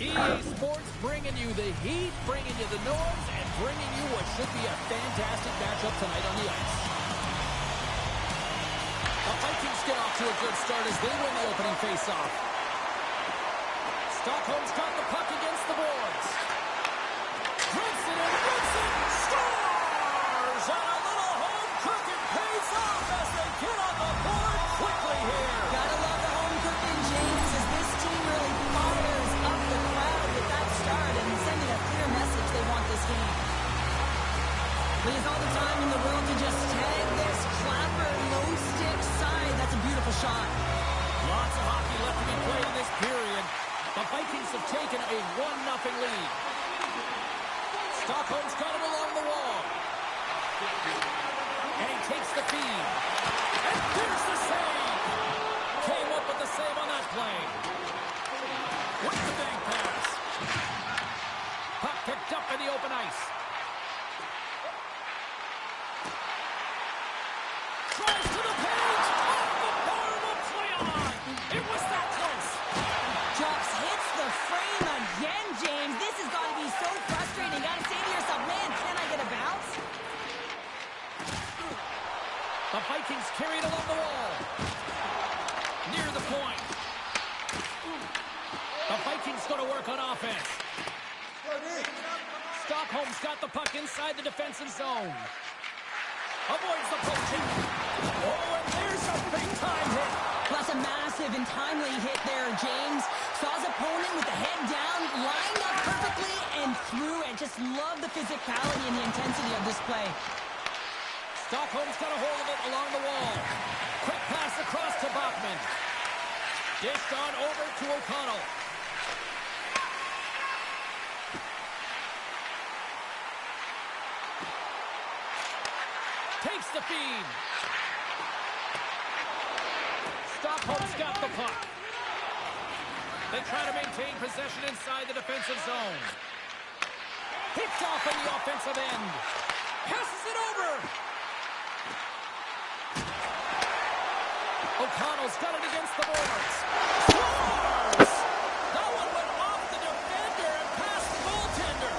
EA Sports bringing you the heat, bringing you the noise, and bringing you what should be a fantastic matchup tonight on the ice. The Vikings get off to a good start as they win the opening faceoff. Stockholm's got the puck against the boards. Drives it in, rips it, scores! On a little home cooking pays off as they get on the board quickly here. Gotta love the home cooking, James, as this team really fires up the crowd with that start and sending a clear message they want this game. He has all the time in the world to just tag this clapper low stick side. That's a beautiful shot. Lots of hockey left to be played in this period. The Vikings have taken a 1-0 lead. Stockholm's got it along the wall. And he takes the feed. And there's the save. Came up with the save on that play. With the bank pass. Puck picked up in the open ice. Tries to the page. Off the bar will play on. It was that close. Jocks hits the frame again, James. This has got to be so frustrating. You got to say to yourself, man, can I get a bounce? The Vikings carry it along the wall. Near the point. The Vikings go to work on offense. Stockholm's got the puck inside the defensive zone. Avoids the poaching. Oh, and there's a big-time hit. That's a massive and timely hit there, James. Saw his opponent with the head down, lined up perfectly, and threw it. Just love the physicality and the intensity of this play. Stockholm's got a hold of it along the wall. Quick pass across to Bachman. Dished on over to O'Connell. Takes the feed. Stockholm's got the puck. They try to maintain possession inside the defensive zone. Picked off in the offensive end. Passes it over. O'Connell's got it against the boards. Scores! That one went off the defender and past the goaltender.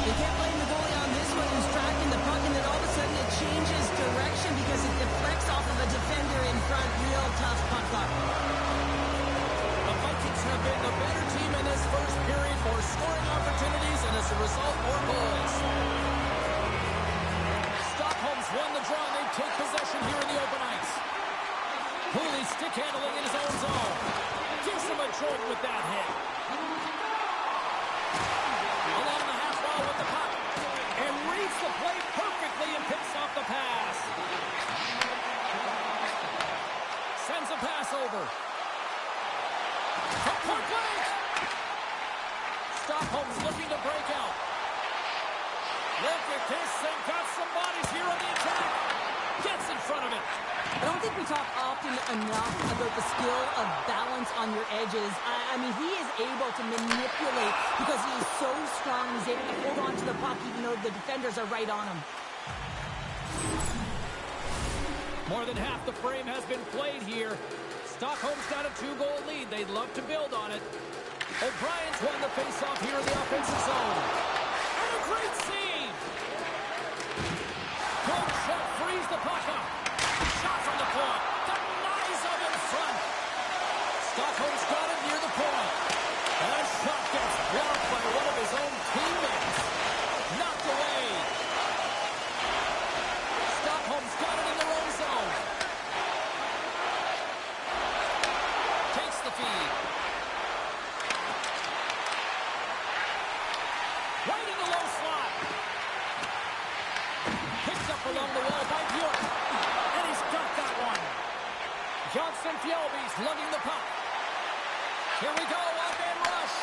They can't blame the goalie on this one, who's tracking the puck, and then all of a sudden it changes direction because it deflects off of a defender in front. Real tough puck luck. The Vikings have been the better team in this first period, more scoring opportunities, and as a result, more goals. Stockholm's won the draw, and they take possession here in the open ice. Hooley stick handling in his own zone. Gives him a jolt with that hit. Along the half wall with the puck. And reads the play perfectly and picks off the pass. Sends a pass over. From point blank. Stockholm's looking to break out. Look at this. They've got some bodies here on the attack. Gets in front of it. I don't think we talk often enough about the skill of balance on your edges. I mean, he is able to manipulate because he is so strong. He's able to hold on to the puck even though the defenders are right on him. More than half the frame has been played here. Stockholm's got a 2-goal lead. They'd love to build on it. O'Brien's won the faceoff here in the offensive zone. And a great save. Coach Shep frees the puck up. Shot from the point. Denies him in front. Stockholm's got it near the point. And a shot gets blocked by one of his own teammates. Knocked away. Stockholm's got it in their own zone. Takes the feed. Right in the low slot. Picked up along the wall by Bjork. And he's got that one. Johnson Fjellby's lugging the puck. Here we go, one-man rush.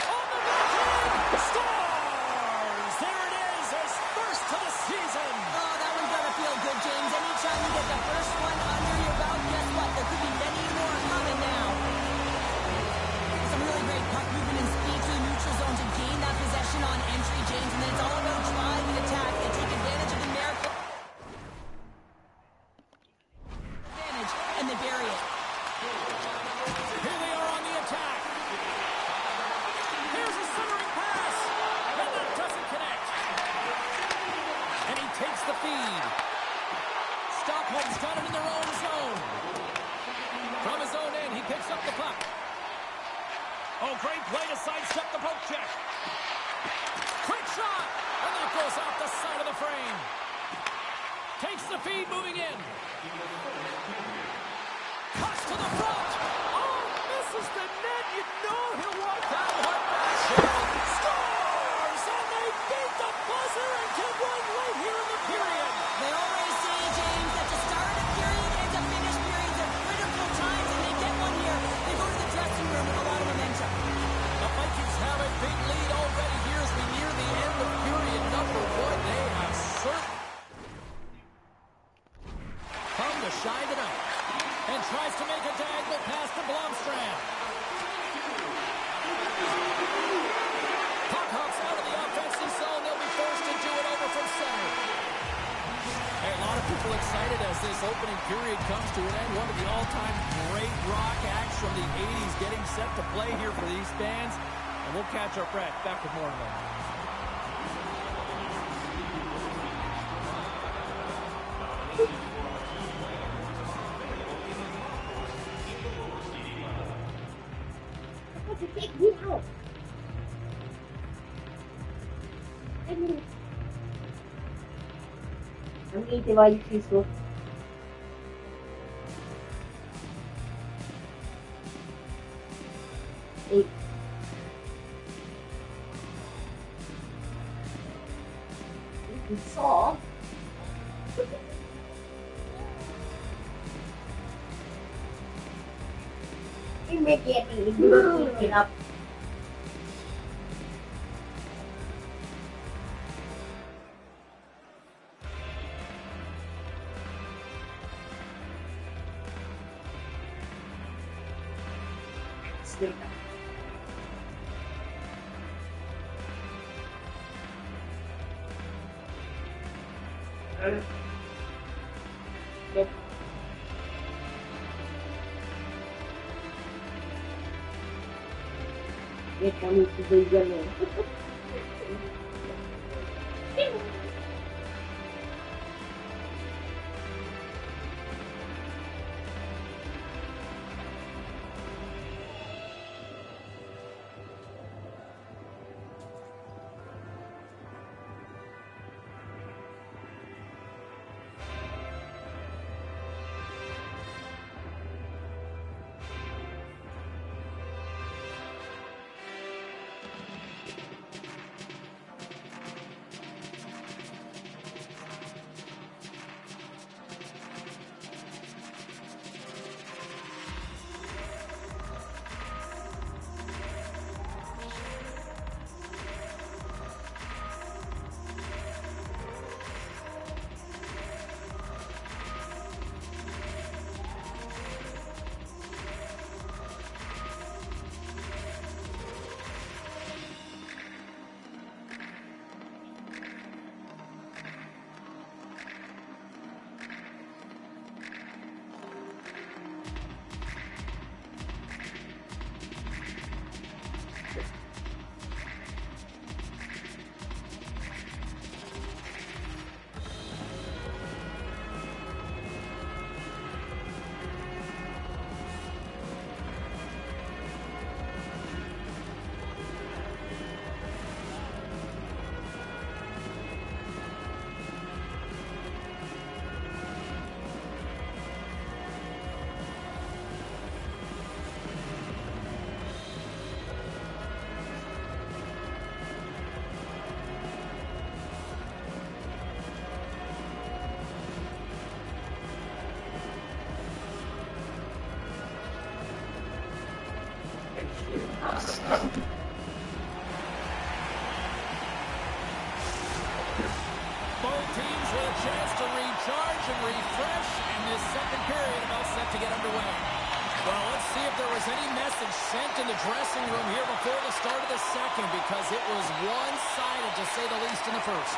On the backhand. Scores! There it is, his first to the season. Oh, that one's gotta feel good, James. Anytime you get the first one under your belt, guess what? There could be many more coming now. Some really great puck movement and speed to the neutral zone to gain that possession on entry, James. And then it's all about drive and attack. They take advantage of the miracle. And they bury it. Tries to make a diagonal pass to Blomstrand. Puck hops out of the offensive zone. They'll be forced to do it over from center. Hey, a lot of people excited as this opening period comes to an end. One of the all-time great rock acts from the 80s getting set to play here for these fans. And we'll catch our breath. Back with more of them. AIK26. Eight. You saw. You make it up. Sleep. Yep. Ye kami si Lidingö. Both teams with a chance to recharge and refresh, and this second period about set to get underway. Well, let's see if there was any message sent in the dressing room here before the start of the second, because it was one-sided, to say the least, in the first.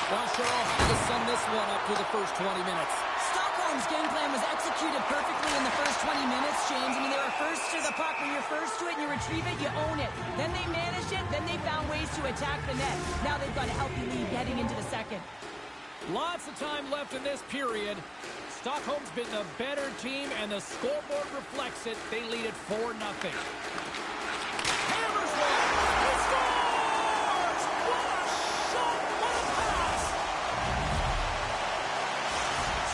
Well, sure, I'll have to sum this one up through the first 20 minutes. Stockholm's game plan was executed perfectly in the first 20 minutes, James. I mean, they were first to the puck. When you're first to it and you retrieve it, you own it. Then they managed it. Then they found ways to attack the net. Now they've got a healthy lead heading into the second. Lots of time left in this period. Stockholm's been the better team, and the scoreboard reflects it. They lead it 4-0. Hammers one. He scores! What a shot! What a pass!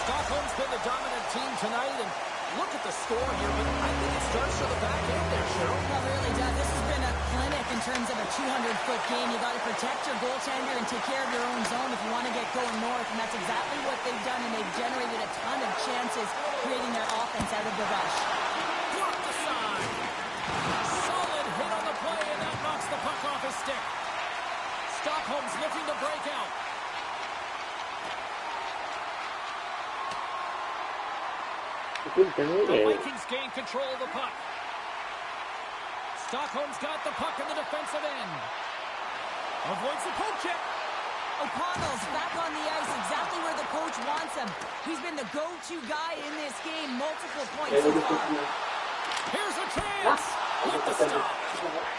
Stockholm's been the dominant team tonight, and look at the score here, but I think it starts to the back end there, Cheryl. Well, it really does. This has been a clinic in terms of a 200-foot game. You got to protect your goaltender and take care of your own zone if you want to get going north, and that's exactly what they've done, and they've generated a ton of chances creating their offense out of the rush. Blocked aside. Solid hit on the play, and that knocks the puck off his stick. Stockholm's looking to break out. The Vikings gain control of the puck. Stockholm's got the puck in the defensive end. Avoids the poke check. O'Connell's back on the ice, exactly where the coach wants him. He's been the go-to guy in this game, multiple points so far. Here's a chance with the stop.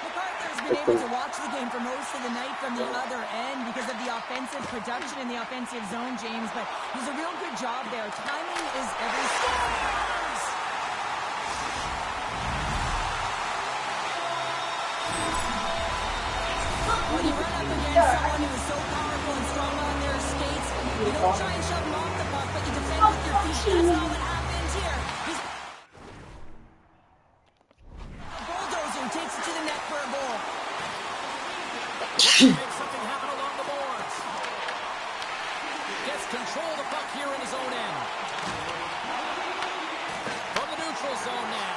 MacArthur's been able to watch the game for most of the night from the other end because of the offensive production in the offensive zone, James, but he's a real good job there. Timing is everything. When you run up against someone who is so powerful and strong on their skates, you don't try and shove them off the puck, but you defend with your feet. That's not what happened here. A bulldozer takes it to the net for a goal. Make something happen along the boards. Gets control of the puck here in his own end. From the neutral zone now.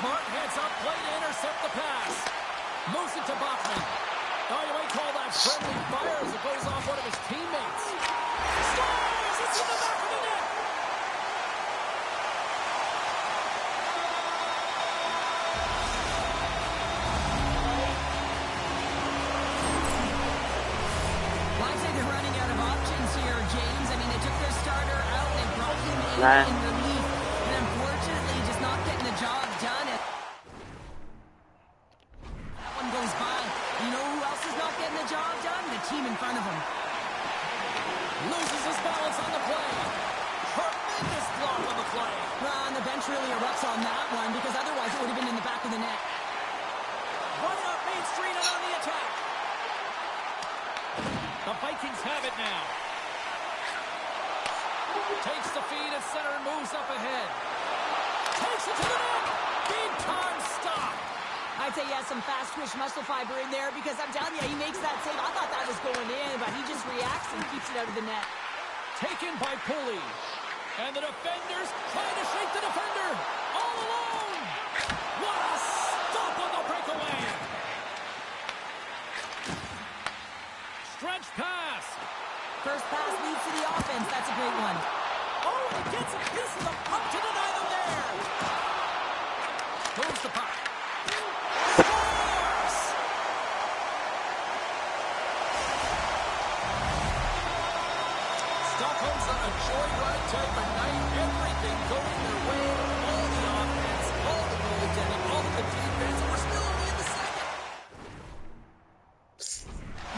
Smart heads up, play to intercept the pass. Moves it to Bachman. Oh, you might call that friendly fire as it goes off one of his teammates. Scores! It's in the back of the net! Well, I'd say they're running out of options here, James. I mean, they took their starter out and they brought him in relief. And unfortunately, just not getting the job done. That one goes by. You know who else is not getting the job done? The team in front of him. Loses his balance on the play. Tremendous block on the play. Well, and the bench really erupts on that one because otherwise it would have been in the back of the net. Running up Main Street and on the attack. The Vikings have it now. Takes the feed at center and moves up ahead. Takes it to the net. Big time stop. I'd say he has some fast twitch muscle fiber in there because I'm telling you, he makes that save. I thought that was going in, but he just reacts and keeps it out of the net. Taken by Pulley. And the defenders trying to shake the defender. All alone. What a stop on the breakaway. Stretch pass. First pass leads to the offense. That's a great one. Oh, he gets a piece of the puck to deny them there. Moves the puck. Scores! Stockholm's on a joyride type of night. Everything going their way. All the offense, all the goaltending, all of the defense, and we're still only in the second.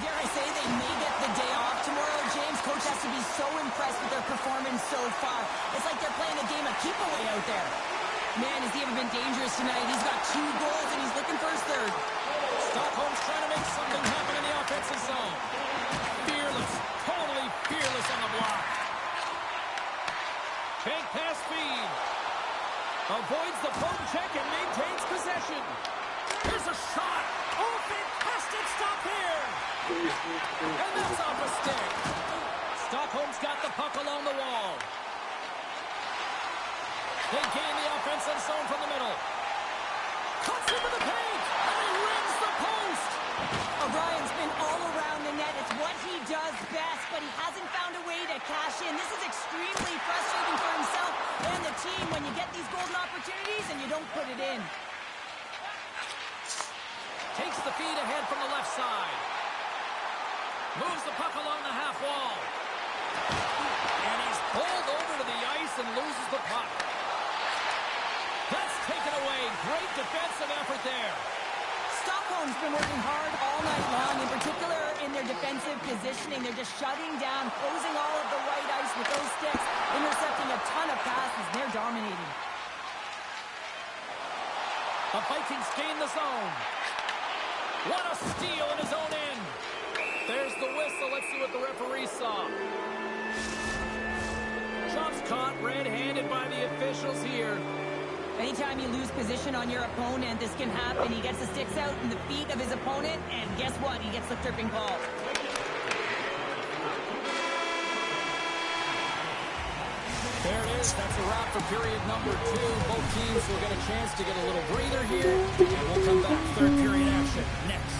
Dare I say they may get the day off tomorrow, James? Coach has to be so impressed with their performance so far. It's like they're playing a game of keep away out there. Man, has he ever been dangerous tonight? He's got 2 goals and he's looking for his third. Stockholm's trying to make something happen in the offensive zone. Fearless, totally fearless on the block. Fake pass feed. Avoids the poke check and maintains possession. Here's a shot. Oh, fantastic stop here. And that's off a stick. Stockholm's got the puck along the wall. They gain the offensive zone from the middle. Cuts into the paint, and he rings the post. O'Brien's been all around the net. It's what he does best, but he hasn't found a way to cash in. This is extremely frustrating for himself and the team when you get these golden opportunities and you don't put it in. Takes the feed ahead from the left side. Moves the puck along the half wall. And he's pulled over to the ice and loses the puck. That's taken away. Great defensive effort there. Stockholm's been working hard all night long, in particular in their defensive positioning. They're just shutting down, closing all of the white ice with those sticks, intercepting a ton of passes. They're dominating. The Vikings gain the zone. What a steal in his own end. There's the whistle. Let's see what the referee saw. Job's caught red-handed by the officials here. Anytime you lose position on your opponent, this can happen. He gets the sticks out in the feet of his opponent, and guess what? He gets the tripping call. There it is. That's a wrap for period number 2. Both teams will get a chance to get a little breather here, and we'll come back. Third period action next.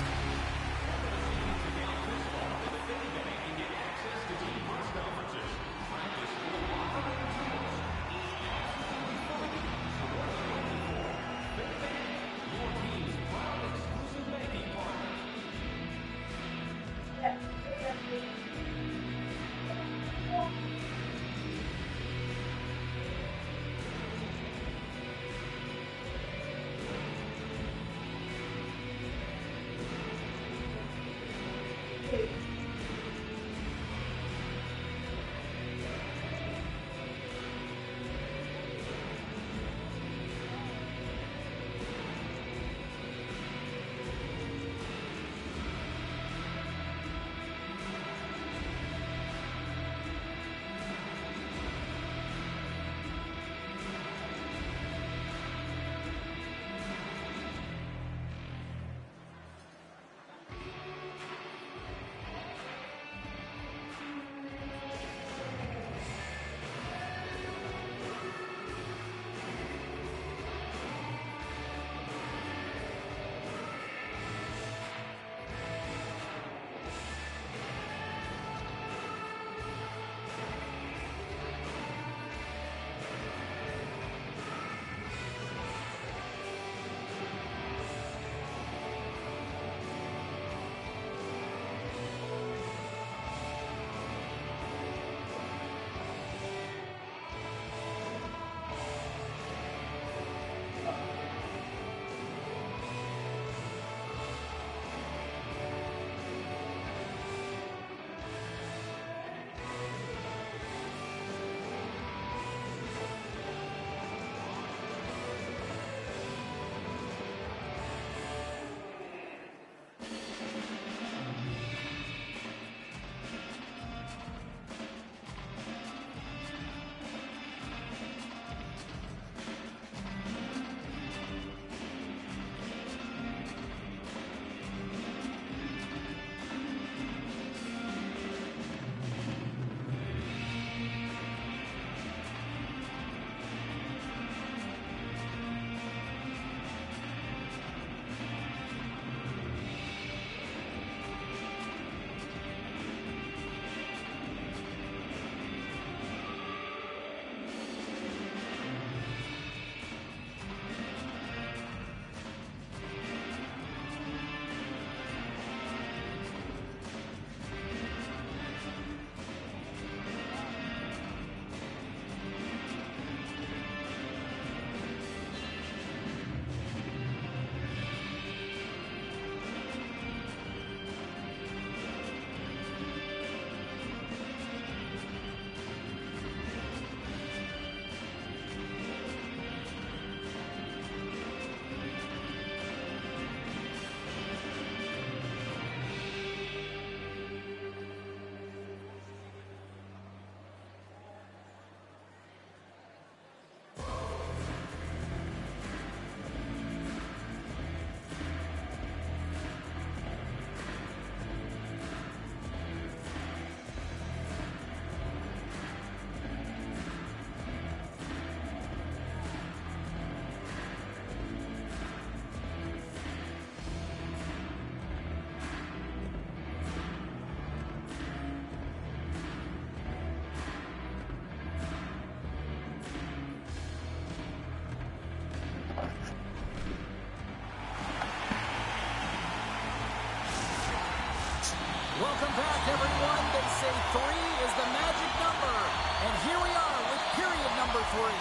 Welcome back, everyone. They say 3 is the magic number. And here we are with period number 3.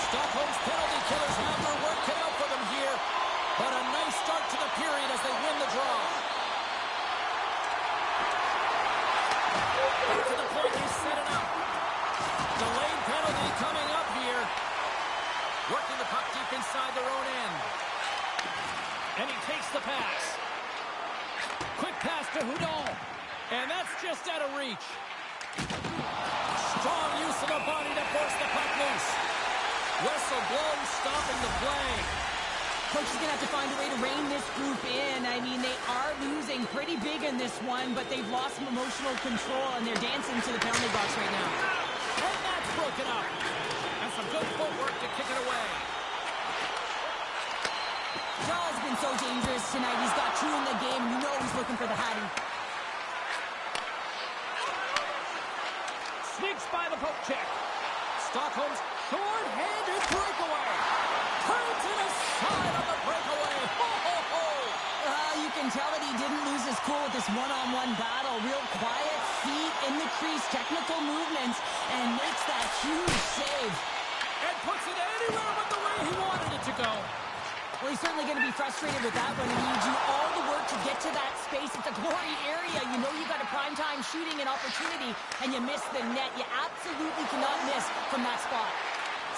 Stockholm's penalty killers have their work cut out for them here. But a nice start to the period as they win the draw. Back to the point, they set it up. Delayed penalty coming up here. Working the puck deep inside their own end. And he takes the pass. Quick pass to Houdon. And that's just out of reach. Strong use of the body to force the puck loose. Whistle blown, stopping the play. Coach is going to have to find a way to rein this group in. I mean, they are losing pretty big in this one, but they've lost some emotional control, and they're dancing to the penalty box right now. And that's broken up. And some good footwork to kick it away. Shaw has been so dangerous tonight. He's got 2 in the game. You know he's looking for the Hattie. Sneaks by the poke check. Stockholm's short-handed breakaway. Turns it aside on the breakaway. Ho, ho, ho. You can tell that he didn't lose his cool with this one-on-one battle. Real quiet, feet in the crease, technical movements, and makes that huge save. And puts it anywhere but the way he wanted it to go. Well, he's certainly going to be frustrated with that one. I mean, you do all the work to get to that space. It's a glory area. You know you got a primetime shooting and opportunity, and you miss the net. You absolutely cannot miss from that spot.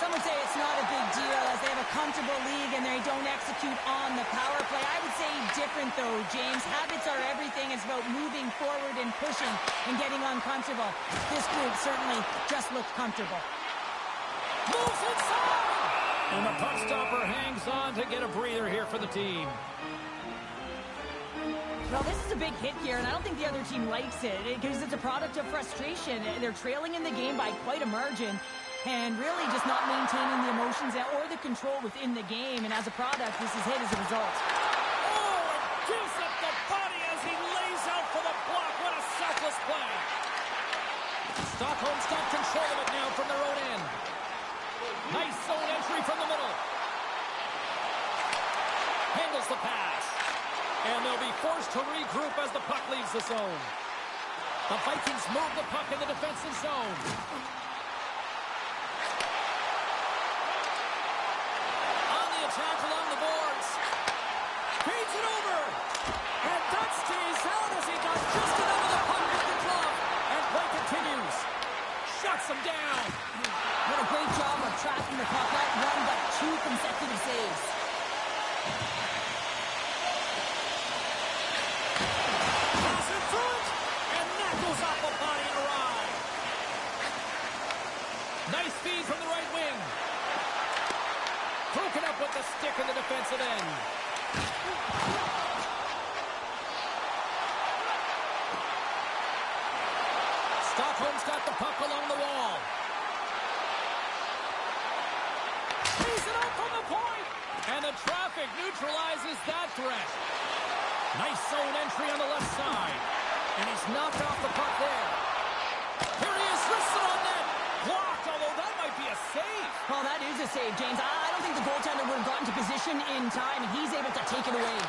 Some would say it's not a big deal as they have a comfortable league and they don't execute on the power play. I would say different, though, James. Habits are everything. It's about moving forward and pushing and getting uncomfortable. This group certainly just looked comfortable. Moves inside! And the puck stopper hangs on to get a breather here for the team. Well, this is a big hit here, and I don't think the other team likes it because it's a product of frustration. They're trailing in the game by quite a margin and really just not maintaining the emotions or the control within the game. And as a product, this is hit as a result. Oh, and gives up the body as he lays out for the block. What a selfless play. Stockholm's got control of it now from their own end. Nice zone entry from the middle. Handles the pass. And they'll be forced to regroup as the puck leaves the zone. The Vikings move the puck in the defensive zone. On the attack along the boards. Feeds it over. And that stays out as he got just enough of the puck with the glove. And play continues. Shuts him down. What a great job of tracking the puck. Not 1, but 2 consecutive saves. Passing through it. And that goes off the body and arrive. Nice feed from the right wing. Broken up with the stick in the defensive end. Stockholm's got the puck along the wall. He's it up from the point. And the traffic neutralizes that threat. Nice zone entry on the left side. And he's knocked off the puck there. Here he is, wristed on net. Blocked, although that might be a save. Well, that is a save, James. I don't think the goaltender would have gotten to position in time, and he's able to take it away.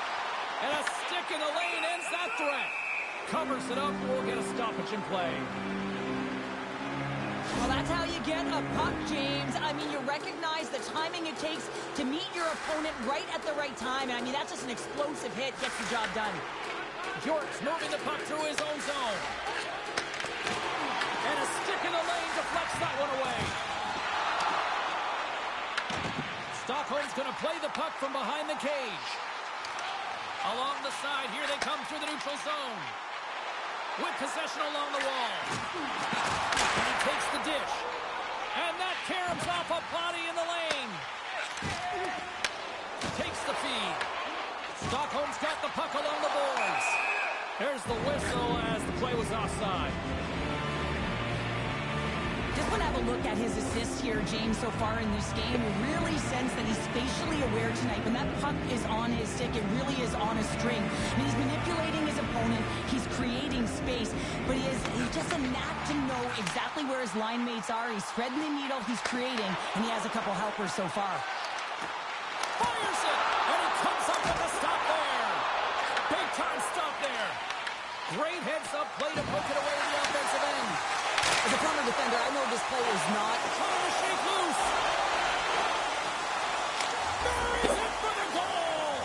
And a stick in the lane ends that threat. Covers it up, we'll get a stoppage in play. Well, that's how you get a puck, James. I mean, you recognize the timing it takes to meet your opponent right at the right time. And I mean, that's just an explosive hit. Gets the job done. York's moving the puck through his own zone. And a stick in the lane deflects that one away. Stockholm's going to play the puck from behind the cage. Along the side, here they come through the neutral zone. With possession along the wall. And he takes the dish. And that caroms off a body in the lane. Takes the feed. Stockholm's got the puck along the boards. There's the whistle as the play was offside. Just want to have a look at his assists here, James, so far in this game. You really sense that he's spatially aware tonight. When that puck is on his stick, it really is on a string. I mean, he's manipulating his opponent. He's creating space. But he's just a knack to know exactly where his line mates are. He's threading the needle. He's creating. And he has a couple helpers so far. Fires it! And he comes up with a stop there. Big time stop there. Great heads-up play to poke it away to the offensive end. As a former defender, I know this play is not... Trying to shake loose. Buries it for the goal.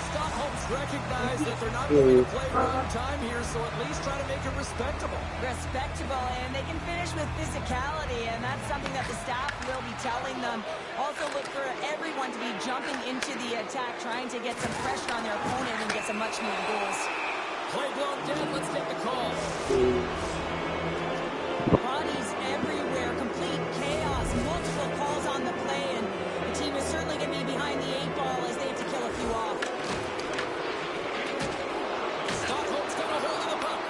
Stockholm's recognized that they're not going to play wrong time here, so at least try to make it respectable. Respectable, and they can finish with physicality, and that's something that the staff will be telling them. Also look for everyone to be jumping into the attack, trying to get some pressure on their opponent and get some much-needed goals. Play blown dead. Let's take the call. Bodies everywhere, complete chaos, multiple calls on the play, and the team is certainly going to be behind the 8 ball as they have to kill a few off. Stockholm's got a hold of the puck.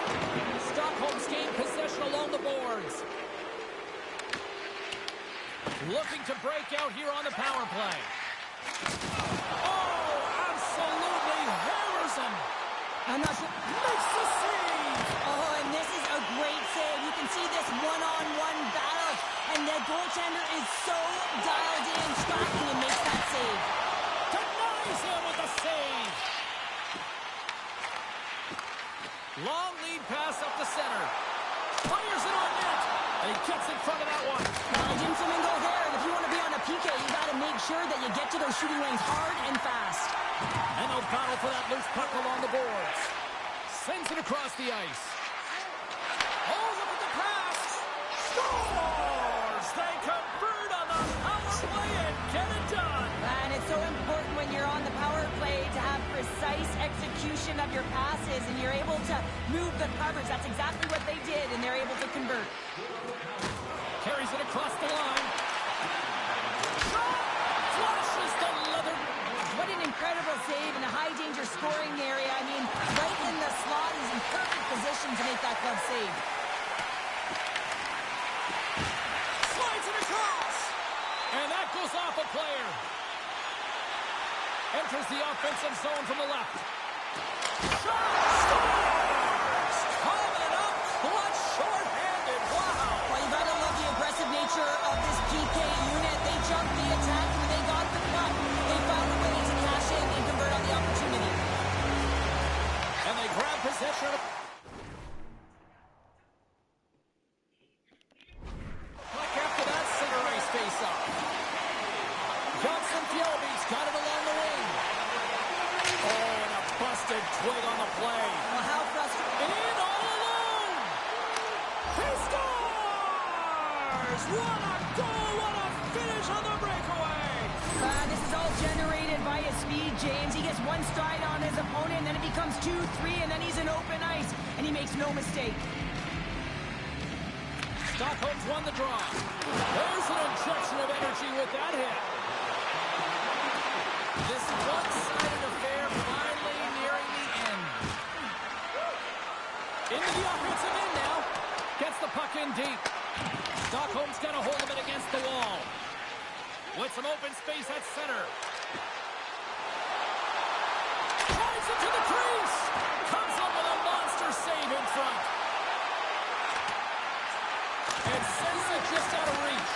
Stockholm's gained possession along the boards. Looking to break out here on the power play. Oh, absolutely hammers him. I'm not sure. Makes the save. Oh, and this is a great save. You can see this one-on-one battle, and the goaltender is so dialed in, tracking and makes that save. Denies him with a save. Long lead pass up the center. Fires it on net. And he gets in front of that one. Now, Jim Flamingo there, and if you want to be on a PK, you got to make sure that you get to those shooting lanes hard and fast. And they'll battle for that loose puck along the boards. Sends it across the ice. Holds up with the pass. Scores! They convert on the power play and get it done. And it's so important when you're on the power play to have precise execution of your passes, and you're able to move the coverage. That's exactly what they did, and they're able to convert. Carries it across the line. Shot! Flashes the leather. What an incredible save in a high-danger scoring area. I mean, right in the slot, he's in perfect position to make that glove save. Slides it across. And that goes off a player. Enters the offensive zone from the left. Shot! Scores! Coming up clutch short-handed. Wow! Well, you gotta love the aggressive nature of this PK unit. They jumped the attack, and when they got the puck, they found a way to cash in and convert on the opportunity. And they grab possession of... Puck after that center ice face-off. Johnson Fjellby's got it along the wing. Oh, and a busted twig on the play. Well, how frustrating. In all alone. He scores! What a goal! What a finish on the breakaway! This is all generated by his speed, James. He gets one stride on his opponent, and then it becomes 2, 3, and then he's in open ice, and he makes no mistake. Stockholm's won the draw. There's an injection of energy with that hit. This one-sided affair finally nearing the end. Into the offensive end now. Gets the puck in deep. Stockholm's got a hold of it against the wall. With some open space at center. Drives it to the crease. Comes up with a monster save in front. And sends it just out of reach.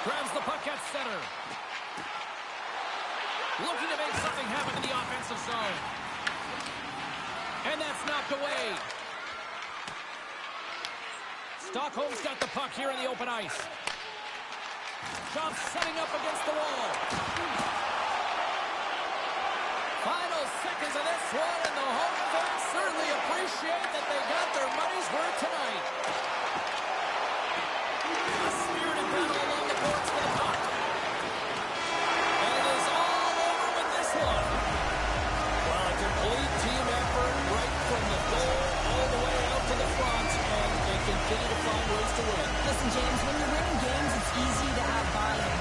Grabs the puck at center. Looking to make something happen in the offensive zone. And that's knocked away. Stockholm's got the puck here in the open ice. Job setting up against the wall. Final seconds of this one, and the home fans certainly appreciate that they got their money's worth tonight. A spirited battle along the boards for the puck. And it is all over with this one. Well, a complete team effort right from the goal all the way out to the front, and they continue to find ways to win. Listen, James, when you're winning games, it's easy to have buy-in.